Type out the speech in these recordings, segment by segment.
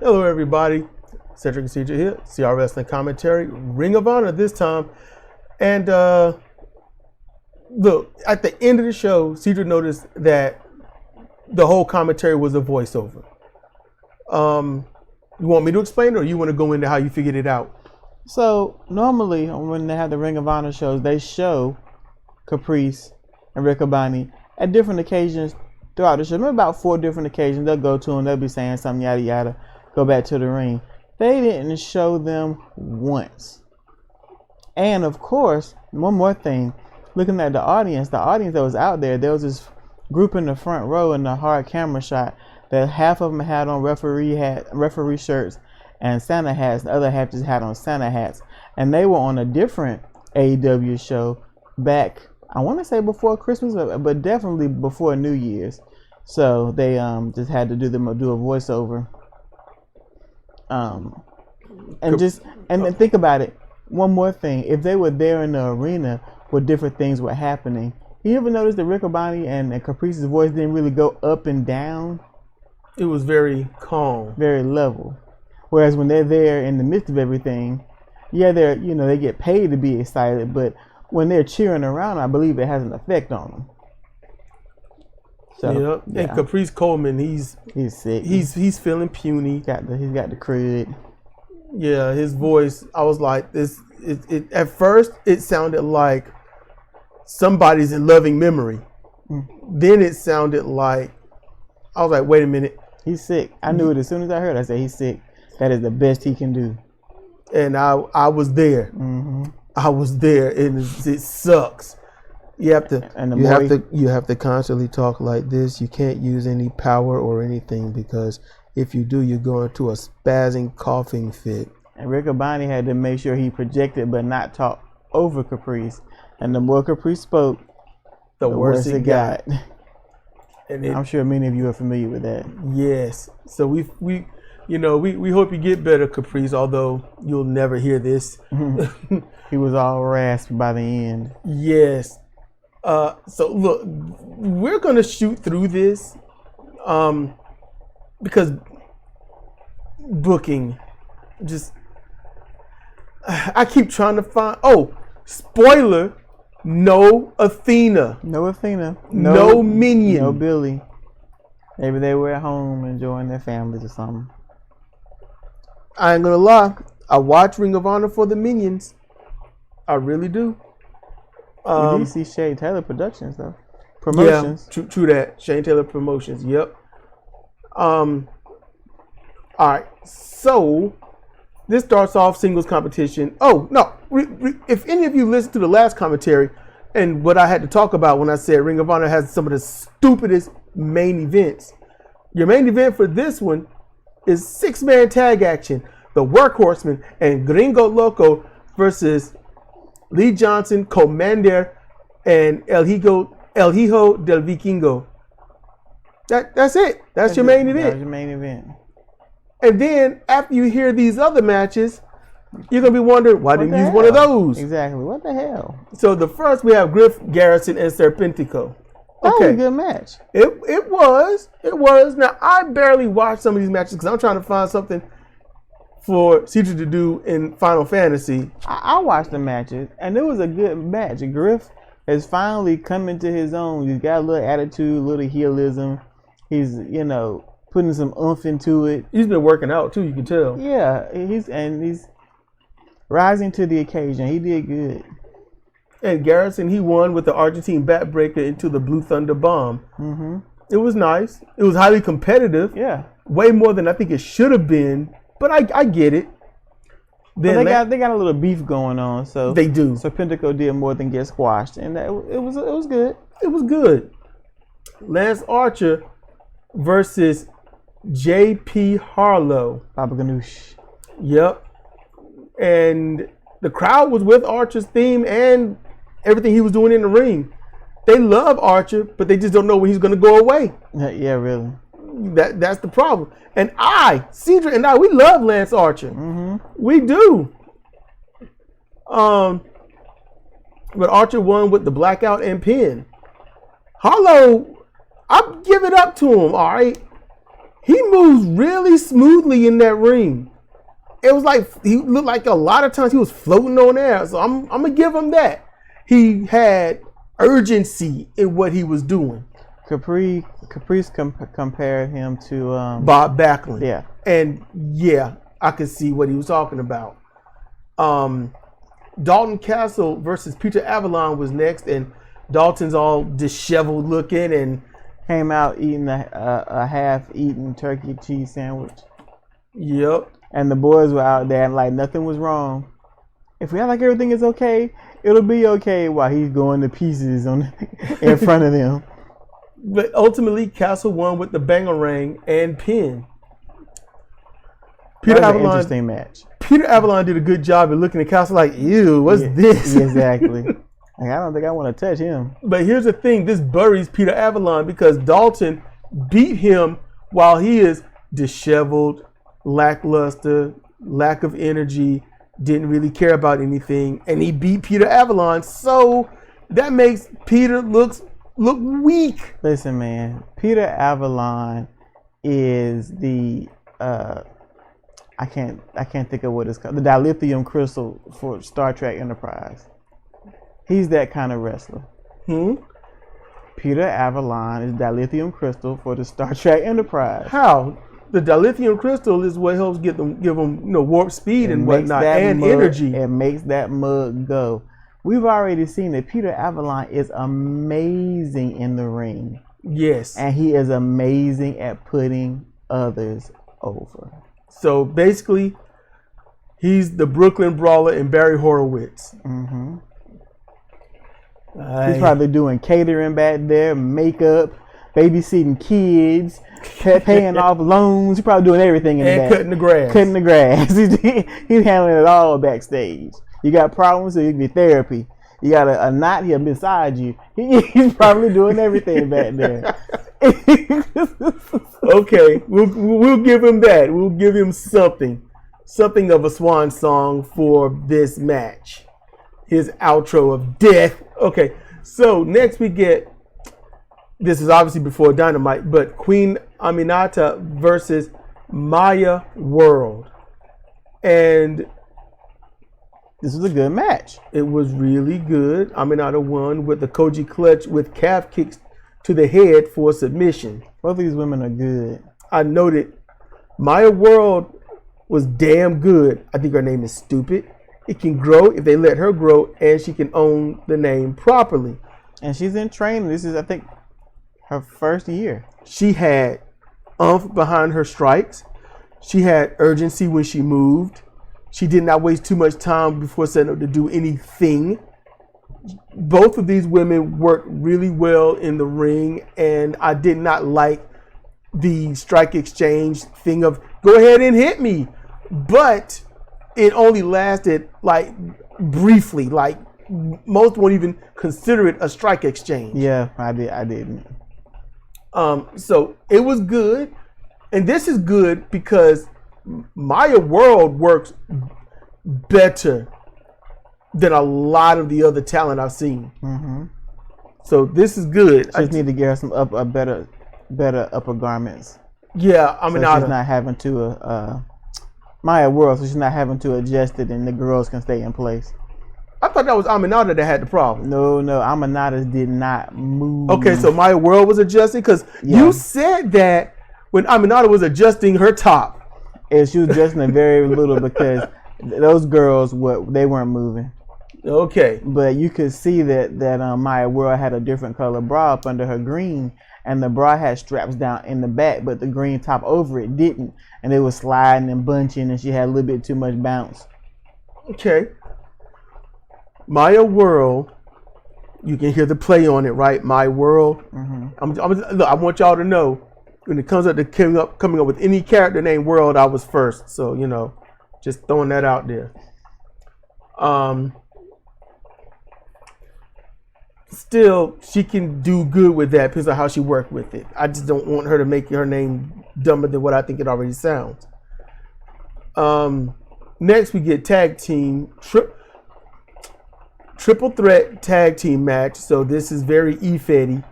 Hello, everybody. Cedric and CJ here. CR Wrestling Commentary. Ring of Honor this time. And look, at the end of the show, Cedric noticed that the whole commentary was a voiceover. You want me to explain it, or you want to go into how you figured it out? So normally when they have the Ring of Honor shows, they show Caprice and Riccaboni at different occasions throughout the show. Maybe about 4 different occasions. They'll go to them, they'll be saying something, yada yada, go back to the ring. They didn't show them once. And of course, one more thing, looking at the audience that was out there was this group in the front row in the hard camera shot that half of them had on referee shirts and Santa hats. The other half just had on Santa hats. And they were on a different AEW show back, I want to say before Christmas, but definitely before New Year's. So they just had to do a voiceover. And then think about it. One more thing. If they were there in the arena where different things were happening, you ever notice that Riccaboni and Caprice's voice didn't really go up and down? It was very calm, very level. Whereas when they're there in the midst of everything, yeah, they get paid to be excited, but when they're cheering around, I believe it has an effect on them. So, yeah. And Caprice Coleman, he's sick. He's feeling puny. He's got the crud. Yeah, his voice. I was like, this. It at first it sounded like somebody's in loving memory. Then it sounded like, I was like, wait a minute. He's sick. I knew it as soon as I heard it. I said, he's sick. That is the best he can do. And I was there. Mm-hmm. I was there, and it sucks. You have to constantly talk like this. You can't use any power or anything, because if you do, you go into a spazzing coughing fit. And Riccaboni had to make sure he projected but not talk over Caprice. And the more Caprice spoke, the worse it got. And I'm sure many of you are familiar with that. Yes. So we hope you get better, Caprice, although you'll never hear this. He was all rasped by the end. Yes. So look, we're gonna shoot through this, because booking, I keep trying to find. Oh, spoiler. No Athena. No Minion. No Billy. Maybe they were at home enjoying their families or something. I ain't gonna lie. I watch Ring of Honor for the Minions. I really do. You do see Shane Taylor Productions though. Promotions. Yeah, true that. Shane Taylor Promotions. Yep. All right. So this starts off singles competition. Oh no! If any of you listened to the last commentary and what I had to talk about when I said Ring of Honor has some of the stupidest main events, your main event for this one is 6-man tag action: the Workhorsemen and Gringo Loco versus Lee Johnson, Commander, and El Hijo del Vikingo. That's it. That's your main event. That's your main event. And then after you hear these other matches, you're gonna be wondering, why didn't you use one of those? Exactly. What the hell? So the first we have Griff Garrison and Serpentico. That was a good match. It was. Now I barely watch some of these matches because I'm trying to find something for Cedric to do in Final Fantasy. I watched the matches, and it was a good match. Griff has finally come into his own. He's got a little attitude, a little heelism. He's, putting some oomph into it. He's been working out too, you can tell. Yeah, he's rising to the occasion. He did good. And Garrison, he won with the Argentine backbreaker into the Blue Thunder Bomb. Mm-hmm. It was nice. It was highly competitive. Yeah. Way more than I think it should have been. But I get it. Then they got a little beef going on, so they do. So Pentaco did more than get squashed, and it was good. It was good. Lance Archer versus J.P. Harlow. Baba Ganoush. Yep. And the crowd was with Archer's theme and everything he was doing in the ring. They love Archer, but they just don't know when he's going to go away. Yeah, really. That's the problem. And Cedric and I, we love Lance Archer. Mm-hmm. We do. But Archer won with the blackout and pin. Harlow, I give it up to him, all right? he moves really smoothly in that ring. It was like he looked like a lot of times he was floating on air. So I'm gonna give him that. He had urgency in what he was doing. Caprice compared him to Bob Backlund. Yeah. And yeah, I could see what he was talking about. Dalton Castle versus Peter Avalon was next, and Dalton's all disheveled looking and came out eating a half-eaten turkey cheese sandwich. Yep. And the boys were out there and like nothing was wrong. If we act like everything is okay, it'll be okay, while he's going to pieces in front of them. But ultimately, Castle won with the bangarang and pin. That was an interesting match. Peter Avalon did a good job of looking at Castle like, ew, what's this? Exactly. Like, I don't think I want to touch him. But here's the thing. This buries Peter Avalon because Dalton beat him while he is disheveled, lackluster, lack of energy, didn't really care about anything. And he beat Peter Avalon. So that makes Peter look weak. Listen, man. Peter Avalon is the... I can't think of what it's called. The dilithium crystal for Star Trek Enterprise. He's that kind of wrestler. Peter Avalon is dilithium crystal for the Star Trek Enterprise. How? The dilithium crystal is what helps give them warp speed and whatnot and energy. It makes that mug go. We've already seen that Peter Avalon is amazing in the ring. Yes. And he is amazing at putting others over. So basically, he's the Brooklyn Brawler and Barry Horowitz. He's probably doing catering back there, makeup, babysitting kids, paying off loans. He's probably doing everything in the back. And cutting the grass. Cutting the grass. He's handling it all backstage. You got problems, so you can get therapy. You got a knot here beside you. He's probably doing everything back there. Okay, we'll give him that. We'll give him something of a swan song for this match. His outro of death. Okay, so next we get, this is obviously before Dynamite, but Queen Aminata versus Maya World. And this was a good match. It was really good. Aminata won with the Koji clutch with calf kicks to the head for submission. Both of these women are good. I noted Maya World was damn good. I think her name is stupid. It can grow if they let her grow, and she can own the name properly. And she's in training. This is, I think, her first year. She had oomph behind her strikes. She had urgency when she moved. She did not waste too much time before setting up to do anything. Both of these women worked really well in the ring, and I did not like the strike exchange thing of go ahead and hit me. But it only lasted like briefly. Like most won't even consider it a strike exchange. Yeah, I didn't. So it was good. And this is good because Maya World works better than a lot of the other talent I've seen. So this is good. Just need to get her some better upper garments. Yeah, I mean, so she's not having to Maya World, so she's not having to adjust it, and the girls can stay in place. I thought that was Aminata that had the problem. No, Aminata's did not move. Okay, so Maya World was adjusting because you said that when Aminata was adjusting her top. And she was adjusting it very little because those girls they weren't moving. Okay, but you could see that Maya World had a different color bra up under her green, and the bra had straps down in the back, but the green top over it didn't, and it was sliding and bunching, and she had a little bit too much bounce. Okay, Maya World, you can hear the play on it, right? Maya World. Look, I want y'all to know when it comes up to coming up with any character named World, I was first. So just throwing that out there. Still, she can do good with that because of how she worked with it. I just don't want her to make her name dumber than what I think it already sounds. Next, we get tag team triple threat tag team match. So this is very E-Fetty.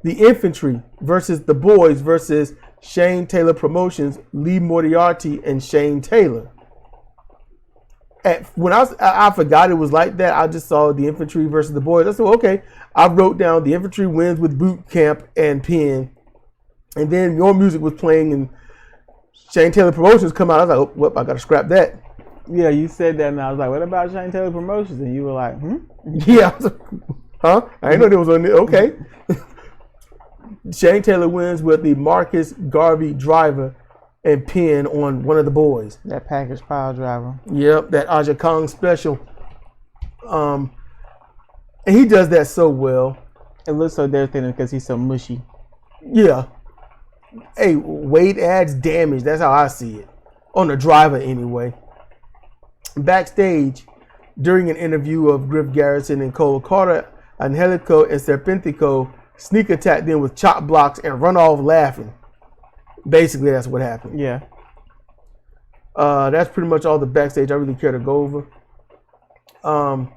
The Infantry versus the Boys versus Shane Taylor Promotions, Lee Moriarty, and Shane Taylor. When I forgot it was like that. I just saw the infantry versus the boys. I said, okay. I wrote down the infantry wins with boot camp and pin, and then your music was playing and Shane Taylor Promotions come out. I was like, oh, well, I got to scrap that. Yeah, you said that, and I was like, what about Shane Taylor Promotions? And you were like, Yeah. I was like, huh? I didn't know there was on there. Okay. Shane Taylor wins with the Marcus Garvey driver and pin on one of the boys. That package pile driver. Yep, that Aja Kong special. And he does that so well. It looks so devastating because he's so mushy. Yeah. Hey, Wade adds damage. That's how I see it. On the driver, anyway. Backstage, during an interview of Griff Garrison and Cole Carter, Angelico and Serpentico sneak attack them with chop blocks and run off laughing. Basically, that's what happened. Yeah. That's pretty much all the backstage I really care to go over.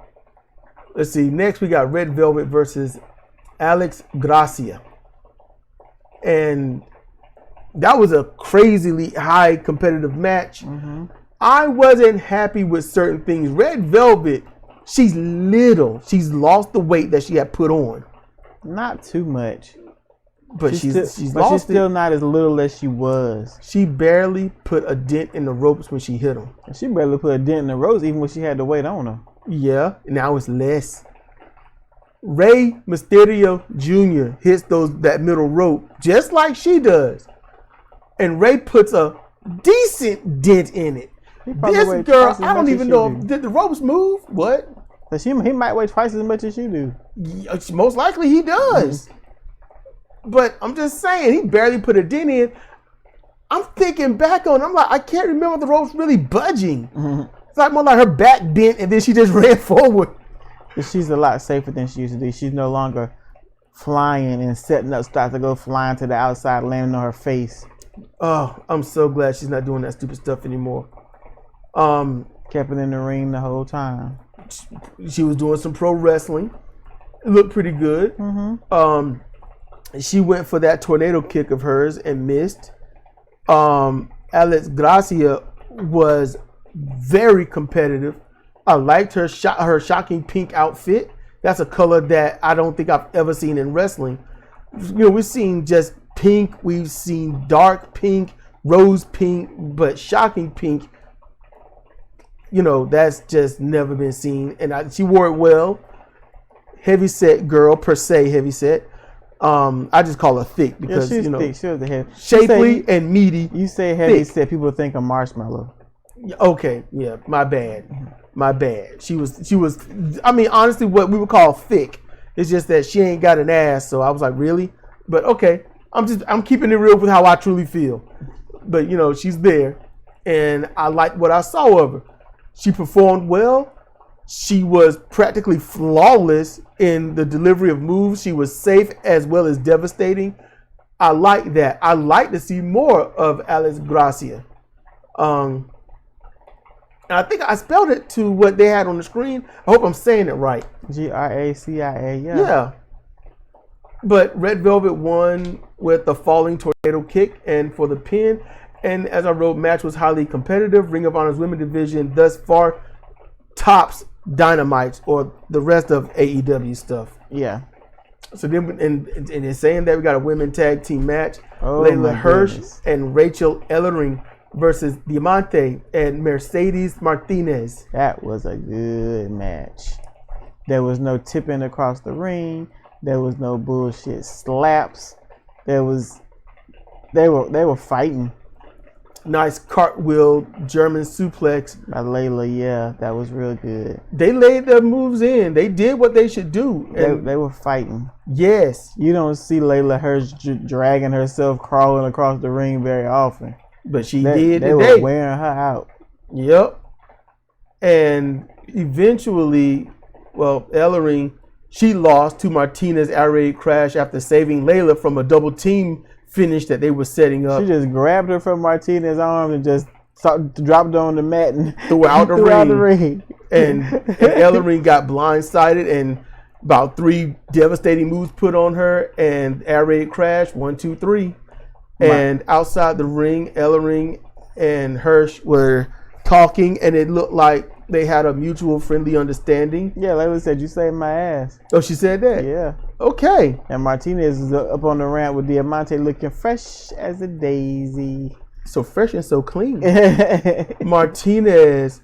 Let's see. Next, we got Red Velvet versus Alex Gracia. And that was a crazily high competitive match. Mm-hmm. I wasn't happy with certain things. Red Velvet, she's little. She's lost the weight that she had put on. Not too much. But she's still not as little as she was. She barely put a dent in the ropes when she hit them. She barely put a dent in the ropes even when she had the weight on her. Yeah, now it's less. Rey Mysterio Jr. hits that middle rope just like she does. And Rey puts a decent dent in it. This girl, I don't even know. Did the ropes move? What? He might weigh twice as much as you do. Most likely he does. Mm-hmm. But I'm just saying, he barely put a dent in. I'm thinking back on it, I'm like, I can't remember the ropes really budging. Mm-hmm. It's like more like her back bent and then she just ran forward. But she's a lot safer than she used to be. She's no longer flying and setting up spots to go flying to the outside, landing on her face. Oh, I'm so glad she's not doing that stupid stuff anymore. Kept it in the ring the whole time. She was doing some pro wrestling. It looked pretty good. Mm-hmm. She went for that tornado kick of hers and missed. Alex Gracia was very competitive. I liked her shocking pink outfit. That's a color that I don't think I've ever seen in wrestling. You know, we've seen just pink. We've seen dark pink, rose pink, but shocking pink. You know, that's just never been seen. And she wore it well. Heavyset girl, per se, heavyset. I just call her thick because, yeah, you know, thick. She was the head. Shapely and meaty. You say heavyset, people think of marshmallow. Okay, yeah, my bad. She was, I mean, honestly, what we would call thick. It's just that she ain't got an ass. So I was like, really? But okay, I'm keeping it real with how I truly feel. But, you know, she's there. And I liked what I saw of her. She performed well. She was practically flawless in the delivery of moves. She was safe as well as devastating. I like that. I like to see more of Alex Gracia. And I think I spelled it to what they had on the screen. I hope I'm saying it right. Gracia, yeah. Yeah. But Red Velvet won with the falling tornado kick and for the pin. And as I wrote, match was highly competitive. Ring of Honor's women's division thus far tops Dynamite's or the rest of AEW stuff. Yeah. So then, and in saying that, we got a women tag team match. Oh, Layla Hirsch and Rachel Ellering versus Diamante and Mercedes Martinez. That was a good match. There was no tipping across the ring. There was no bullshit slaps. They were fighting. Nice cartwheel German suplex by Layla. Yeah, that was real good. They laid their moves in. They did what they should do. They were fighting. Yes. You don't see Layla Hirsch dragging herself, crawling across the ring very often. But she did. They were wearing her out. Yep. And eventually, well, Ellering, she lost to Martinez air raid crash after saving Layla from a double team finish that they were setting up. She just grabbed her from Martinez's arm and just dropped her on the mat and threw out the ring. And Ellering got blindsided and about 3 devastating moves put on her and air raid crash 1, 2, 3. And outside the ring, Ellering and Hirsch were talking, and it looked like they had a mutual friendly understanding. Yeah, like we said, you saved my ass. Oh, she said that? Yeah. Okay. And Martinez is up on the ramp with Diamante looking fresh as a daisy. So fresh and so clean. Martinez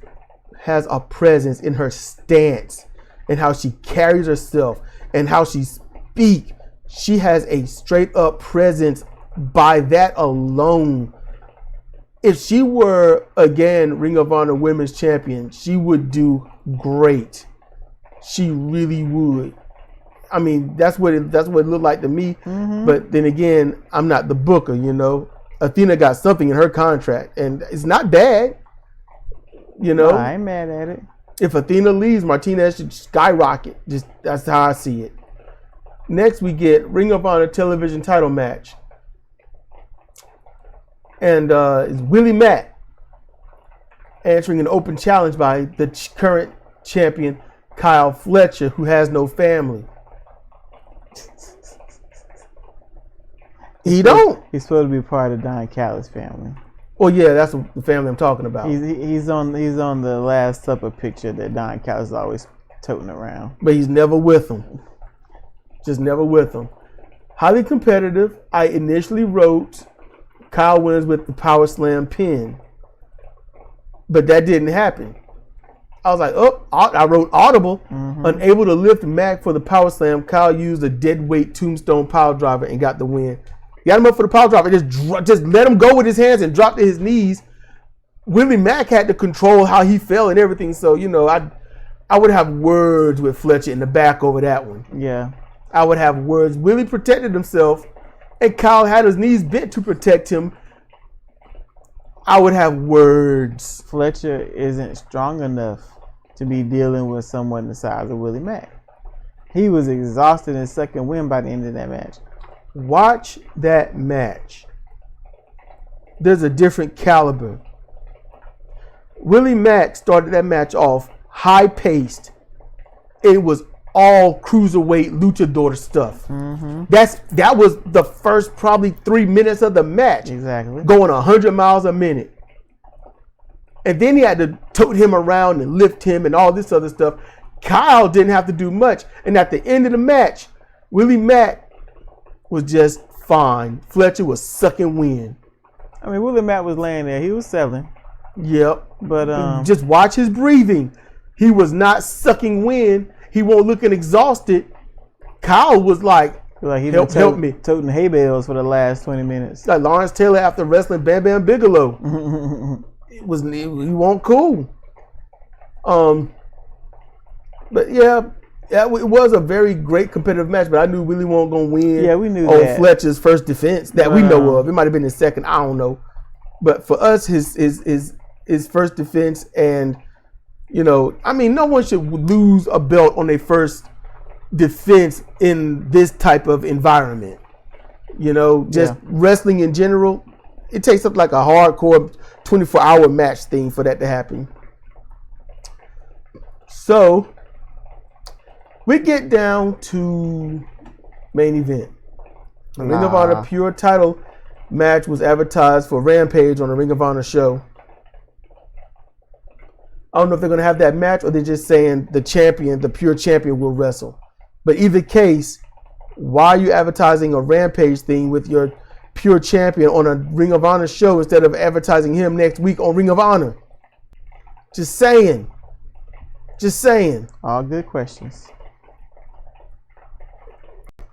has a presence in her stance and how she carries herself and how she speaks. She has a straight up presence by that alone. If she were, again, Ring of Honor Women's Champion, she would do great. She really would. I mean, that's what it looked like to me. Mm-hmm. But then again, I'm not the booker, you know. Athena got something in her contract, and it's not bad. You know, I ain't mad at it. If Athena leaves, Martinez should skyrocket. Just that's how I see it. Next, we get Ring of Honor television title match, and it's Willie Mack answering an open challenge by the current champion Kyle Fletcher, who has no family. He's supposed to be part of Don Callis' family. Well, yeah, that's the family I'm talking about. He's on the Last Supper picture that Don Callis is always toting around. But he's never with them. Just never with them. Highly competitive. I initially wrote Kyle wins with the Power Slam pin. But that didn't happen. I was like, I wrote audible. Mm-hmm. Unable to lift Mac for the Power Slam, Kyle used a dead weight tombstone pile driver and got the win. Got him up for the power driver. Just let him go with his hands and drop to his knees. Willie Mack had to control how he fell and everything. So, you know, I would have words with Fletcher in the back over that one. Yeah. I would have words. Willie protected himself, and Kyle had his knees bent to protect him. I would have words. Fletcher isn't strong enough to be dealing with someone the size of Willie Mack. He was exhausted in second win by the end of that match. Watch that match. There's a different caliber. Willie Mack started that match off high-paced. It was all cruiserweight luchador stuff. Mm-hmm. That was the first probably 3 minutes of the match. Exactly. Going 100 miles a minute. And then he had to tote him around and lift him and all this other stuff. Kyle didn't have to do much. And at the end of the match, Willie Mack was just fine. Fletcher was sucking wind. I mean, Willie Mack was laying there. He was selling. Yep. But just watch his breathing. He was not sucking wind. He wasn't looking exhausted. Kyle was like he help me. Toting hay bales for the last 20 minutes. Like Lawrence Taylor after wrestling Bam Bam Bigelow. He wasn't cool. But yeah, it was a very great competitive match, but I knew Willie wasn't going to win. Yeah, we knew on that. Fletcher's first defense that we know of. It might have been his second, I don't know. But for us, his first defense, and you know, I mean, no one should lose a belt on their first defense in this type of environment. You know, just wrestling in general, it takes up like a hardcore 24-hour match thing for that to happen. So we get down to main event. The Ring of Honor Pure title match was advertised for Rampage on the Ring of Honor show. I don't know if they're going to have that match or they're just saying the champion, the Pure champion, will wrestle. But either case, why are you advertising a Rampage thing with your Pure champion on a Ring of Honor show instead of advertising him next week on Ring of Honor? Just saying. Just saying. All good questions.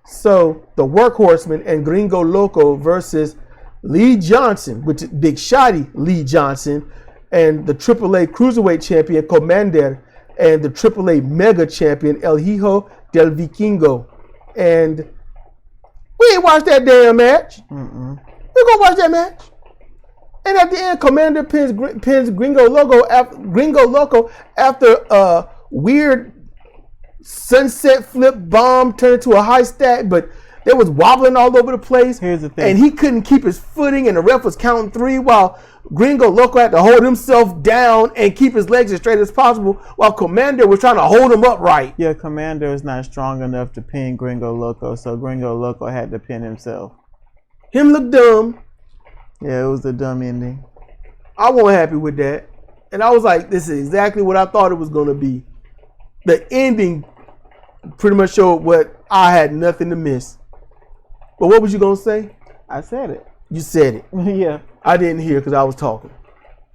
So the Workhorseman and Gringo Loco versus Lee Johnson, which is Big Shotty Lee Johnson, and the AAA Cruiserweight Champion Commander, and the AAA Mega Champion El Hijo del Vikingo. And we ain't watched that damn match. We're gonna watch that match. And at the end, Commander pins Gringo Loco after a weird sunset flip bomb turned into a high stack, but they was wobbling all over the place. Here's the thing. And he couldn't keep his footing, and the ref was counting three while Gringo Loco had to hold himself down and keep his legs as straight as possible while Commander was trying to hold him upright. Yeah, Commander is not strong enough to pin Gringo Loco, so Gringo Loco had to pin himself. Him look dumb. Yeah, it was a dumb ending. I wasn't happy with that. And I was like, this is exactly what I thought it was going to be. The ending pretty much showed what I had nothing to miss. But what was you going to say? I said it. You said it. Yeah. I didn't hear because I was talking.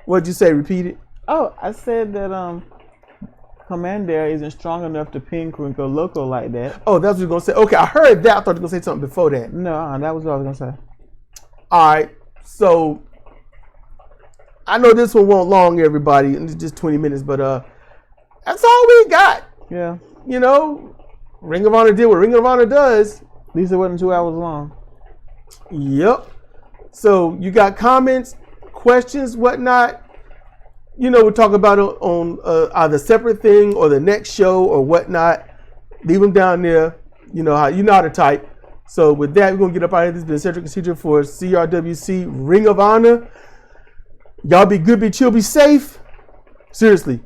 What did you say? Repeat it. Oh, I said that Commander isn't strong enough to pin Crinkle Loco like that. Oh, that's what you were going to say. Okay, I heard that. I thought you were going to say something before that. No, that was what I was going to say. All right. So, I know this one won't long, everybody. It's just 20 minutes, but that's all we got. Yeah. You know, Ring of Honor did what Ring of Honor does. At least it wasn't 2 hours long. Yep. So you got comments, questions, whatnot. You know, we'll talk about it on either separate thing or the next show or whatnot. Leave them down there. You know how to type. So with that, we're gonna get up out of here. This has been Cedric Procedure for CRWC Ring of Honor. Y'all be good, be chill, be safe. Seriously.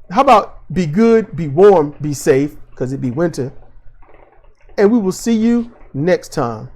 How about be good, be warm, be safe, because it be winter. And we will see you next time.